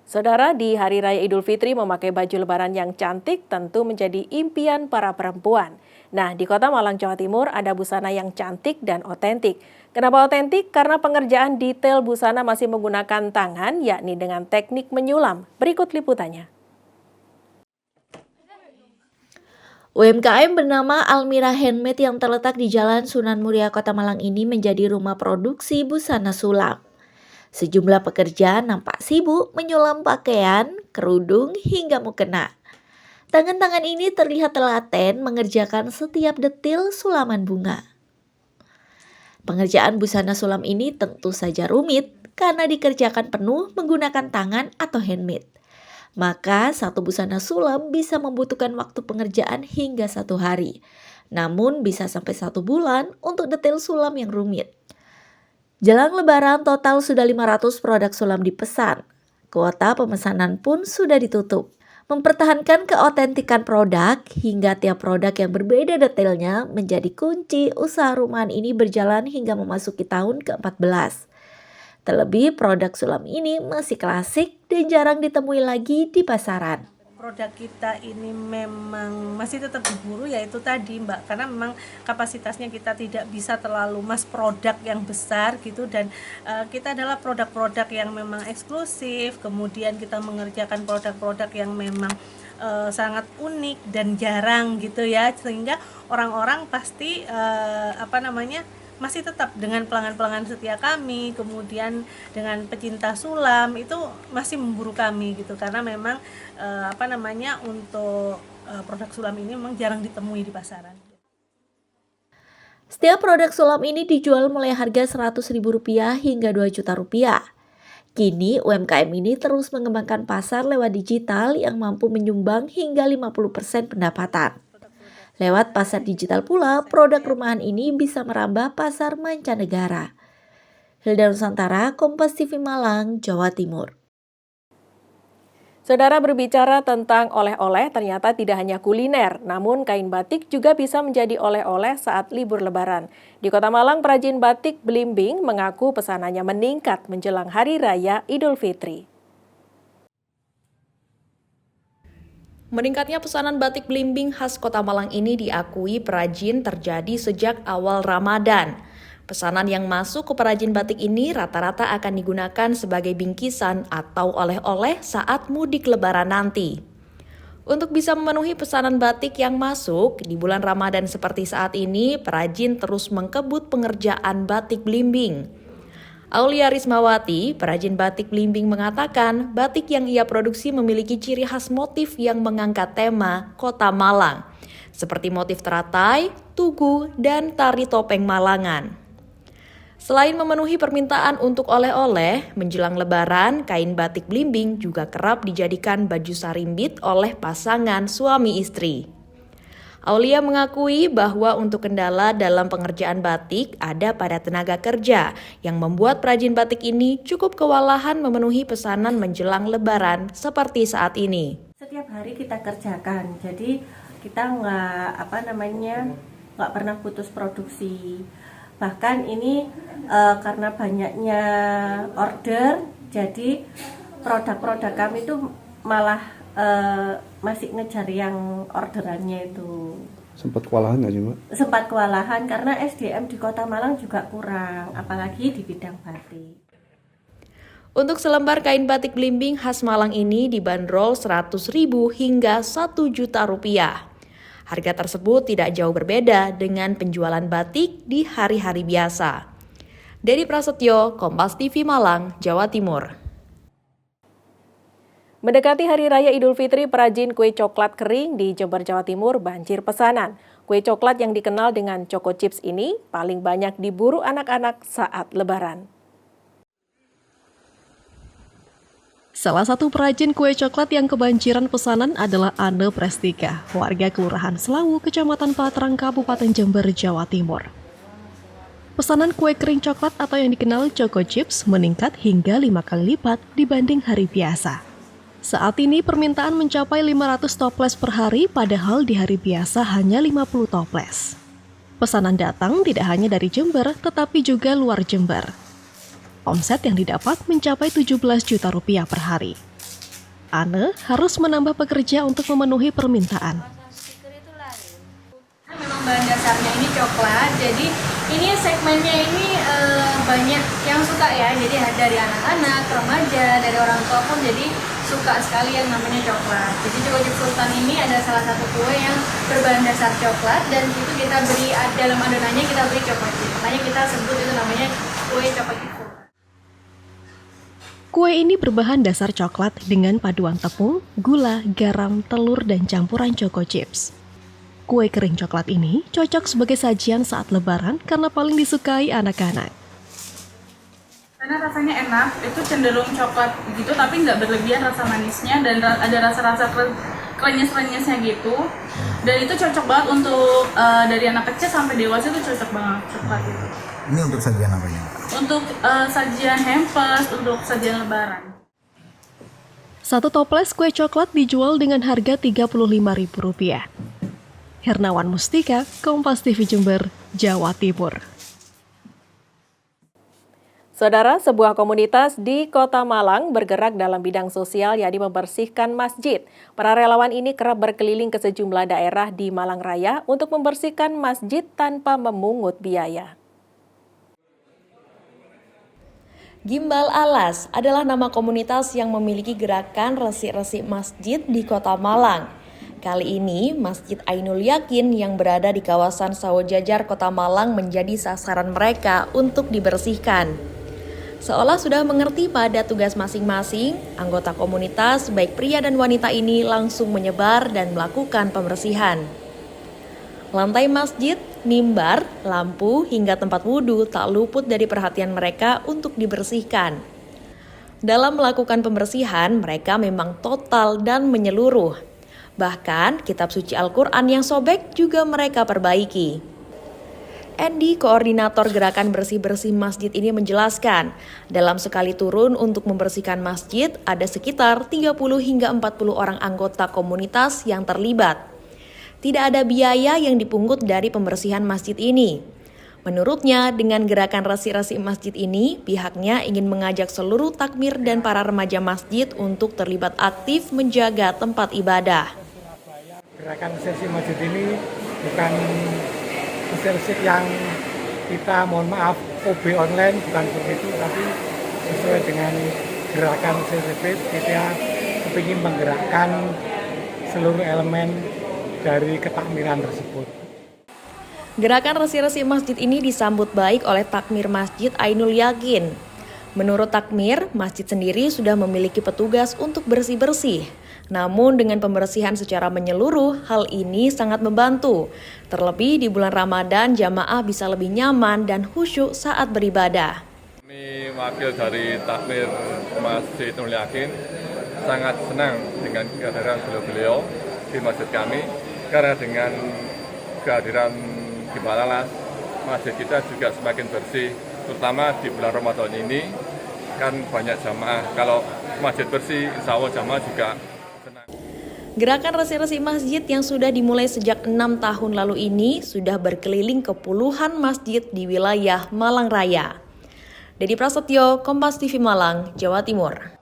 Saudara, di Hari Raya Idul Fitri memakai baju lebaran yang cantik tentu menjadi impian para perempuan. Nah, di Kota Malang, Jawa Timur ada busana yang cantik dan otentik. Kenapa otentik? Karena pengerjaan detail busana masih menggunakan tangan, yakni dengan teknik menyulam. Berikut liputannya. UMKM bernama Almira Handmade yang terletak di Jalan Sunan Muria, Kota Malang ini menjadi rumah produksi busana sulam. Sejumlah pekerja nampak sibuk menyulam pakaian, kerudung, hingga mukena. Tangan-tangan ini terlihat telaten mengerjakan setiap detil sulaman bunga. Pengerjaan busana sulam ini tentu saja rumit karena dikerjakan penuh menggunakan tangan atau handmade. Maka satu busana sulam bisa membutuhkan waktu pengerjaan hingga 1 hari. Namun bisa sampai 1 bulan untuk detail sulam yang rumit. Jelang lebaran total sudah 500 produk sulam dipesan. Kuota pemesanan pun sudah ditutup. Mempertahankan keotentikan produk hingga tiap produk yang berbeda detailnya menjadi kunci usaha rumahan ini berjalan hingga memasuki tahun ke-14. Terlebih produk sulam ini masih klasik dan jarang ditemui lagi di pasaran. Produk kita ini memang masih tetap diburu, yaitu tadi Mbak, karena memang kapasitasnya kita tidak bisa terlalu mass produk yang besar gitu, dan kita adalah produk-produk yang memang eksklusif. Kemudian kita mengerjakan produk-produk yang memang sangat unik dan jarang gitu ya, sehingga orang-orang pasti masih tetap dengan pelanggan-pelanggan setia kami, kemudian dengan pecinta sulam itu masih memburu kami gitu, karena memang untuk produk sulam ini memang jarang ditemui di pasaran. Setiap produk sulam ini dijual mulai harga Rp100.000 hingga Rp2 juta. Kini UMKM ini terus mengembangkan pasar lewat digital yang mampu menyumbang hingga 50% pendapatan. Lewat pasar digital pula, produk rumahan ini bisa merambah pasar mancanegara. Hilda Nusantara, Kompas TV Malang, Jawa Timur. Saudara, berbicara tentang oleh-oleh, ternyata tidak hanya kuliner, namun kain batik juga bisa menjadi oleh-oleh saat libur lebaran. Di Kota Malang, perajin batik Blimbing mengaku pesanannya meningkat menjelang Hari Raya Idul Fitri. Meningkatnya pesanan batik Blimbing khas Kota Malang ini diakui perajin terjadi sejak awal Ramadan. Pesanan yang masuk ke perajin batik ini rata-rata akan digunakan sebagai bingkisan atau oleh-oleh saat mudik lebaran nanti. Untuk bisa memenuhi pesanan batik yang masuk, di bulan Ramadan seperti saat ini, perajin terus mengkebut pengerjaan batik Blimbing. Aulia Rismawati, perajin batik Blimbing mengatakan batik yang ia produksi memiliki ciri khas motif yang mengangkat tema Kota Malang, seperti motif teratai, tugu, dan tari topeng Malangan. Selain memenuhi permintaan untuk oleh-oleh, menjelang lebaran, kain batik Blimbing juga kerap dijadikan baju sarimbit oleh pasangan suami istri. Aulia mengakui bahwa untuk kendala dalam pengerjaan batik ada pada tenaga kerja yang membuat perajin batik ini cukup kewalahan memenuhi pesanan menjelang lebaran seperti saat ini. Setiap hari kita kerjakan, jadi kita nggak pernah putus produksi. Bahkan ini karena banyaknya order, jadi produk-produk kami itu malah masih ngejar yang orderannya itu. Sempat kewalahan nggak sih, Mbak? Sempat kewalahan karena SDM di Kota Malang juga kurang, apalagi di bidang batik. Untuk selembar kain batik Blimbing khas Malang ini dibanderol Rp100.000 hingga Rp1 juta. Harga tersebut tidak jauh berbeda dengan penjualan batik di hari-hari biasa. Dedi Prasetyo, Kompas TV Malang, Jawa Timur. Mendekati Hari Raya Idul Fitri, perajin kue coklat kering di Jember, Jawa Timur banjir pesanan. Kue coklat yang dikenal dengan Choco Chips ini paling banyak diburu anak-anak saat Lebaran. Salah satu perajin kue coklat yang kebanjiran pesanan adalah Anne Prestika, warga Kelurahan Selawu, Kecamatan Patrang, Kabupaten Jember, Jawa Timur. Pesanan kue kering coklat atau yang dikenal Choco Chips meningkat hingga 5 kali lipat dibanding hari biasa. Saat ini permintaan mencapai 500 toples per hari, padahal di hari biasa hanya 50 toples. Pesanan datang tidak hanya dari Jember, tetapi juga luar Jember. Omset yang didapat mencapai Rp17 juta per hari. Anne harus menambah pekerja untuk memenuhi permintaan. Memang bahan dasarnya ini coklat, jadi ini segmennya ini banyak yang suka ya, jadi dari anak-anak, remaja, dari orang tua pun jadi suka sekali yang namanya coklat. Jadi Choco Chip Sultan ini ada salah satu kue yang berbahan dasar coklat dan itu kita beri dalam adonannya kita beri Choco Chip. Makanya kita sebut itu namanya kue Choco Chip Sultan. Kue ini berbahan dasar coklat dengan paduan tepung, gula, garam, telur, dan campuran Choco Chips. Kue kering coklat ini cocok sebagai sajian saat lebaran karena paling disukai anak-anak. Karena rasanya enak, itu cenderung coklat gitu tapi nggak berlebihan rasa manisnya dan ada rasa-rasa krenyes-krenyesnya gitu. Dan itu cocok banget untuk dari anak kecil sampai dewasa itu cocok banget coklat itu. Ini untuk sajian apa ini? Untuk sajian hampers, untuk sajian lebaran. Satu toples kue coklat dijual dengan harga Rp35.000. Hernawan Mustika, Kompas TV Jember, Jawa Timur. Saudara, sebuah komunitas di Kota Malang bergerak dalam bidang sosial yakni membersihkan masjid. Para relawan ini kerap berkeliling ke sejumlah daerah di Malang Raya untuk membersihkan masjid tanpa memungut biaya. Gimbal Alas adalah nama komunitas yang memiliki gerakan resik-resik masjid di Kota Malang. Kali ini, Masjid Ainul Yakin yang berada di kawasan Sawojajar, Kota Malang menjadi sasaran mereka untuk dibersihkan. Seolah sudah mengerti pada tugas masing-masing, anggota komunitas, baik pria dan wanita ini langsung menyebar dan melakukan pembersihan. Lantai masjid, mimbar, lampu, hingga tempat wudhu tak luput dari perhatian mereka untuk dibersihkan. Dalam melakukan pembersihan, mereka memang total dan menyeluruh. Bahkan, kitab suci Al-Quran yang sobek juga mereka perbaiki. Andy, koordinator gerakan bersih-bersih masjid ini menjelaskan, dalam sekali turun untuk membersihkan masjid, ada sekitar 30 hingga 40 orang anggota komunitas yang terlibat. Tidak ada biaya yang dipungut dari pembersihan masjid ini. Menurutnya, dengan gerakan resik-resik masjid ini, pihaknya ingin mengajak seluruh takmir dan para remaja masjid untuk terlibat aktif menjaga tempat ibadah. Gerakan resik masjid ini bukan resik yang kita, mohon maaf, OB online, bukan seperti itu, tapi sesuai dengan gerakan resik kita ingin menggerakkan seluruh elemen dari ketakmiran tersebut. Gerakan resik-resik masjid ini disambut baik oleh takmir Masjid Ainul Yakin. Menurut takmir, masjid sendiri sudah memiliki petugas untuk bersih-bersih. Namun dengan pembersihan secara menyeluruh, hal ini sangat membantu. Terlebih di bulan Ramadan, jamaah bisa lebih nyaman dan khusyuk saat beribadah. Ini wakil dari takmir Masjid Ainul Yakin sangat senang dengan kehadiran beliau di masjid kami. Karena dengan kehadiran Gimbal Alas, masjid kita juga semakin bersih, terutama di bulan Ramadan ini kan banyak jamaah. Kalau masjid bersih, insya Allah jamaah juga senang. Gerakan resik-resik masjid yang sudah dimulai sejak 6 tahun lalu ini sudah berkeliling ke puluhan masjid di wilayah Malang Raya. Dedi Prasetyo, Kompas TV Malang, Jawa Timur.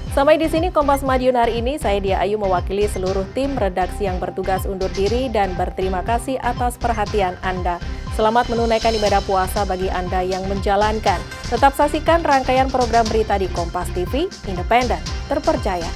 Sampai di sini Kompas Madiun hari ini, saya Dia Ayu mewakili seluruh tim redaksi yang bertugas undur diri dan berterima kasih atas perhatian Anda. Selamat menunaikan ibadah puasa bagi Anda yang menjalankan. Tetap saksikan rangkaian program berita di Kompas TV, independen, terpercaya,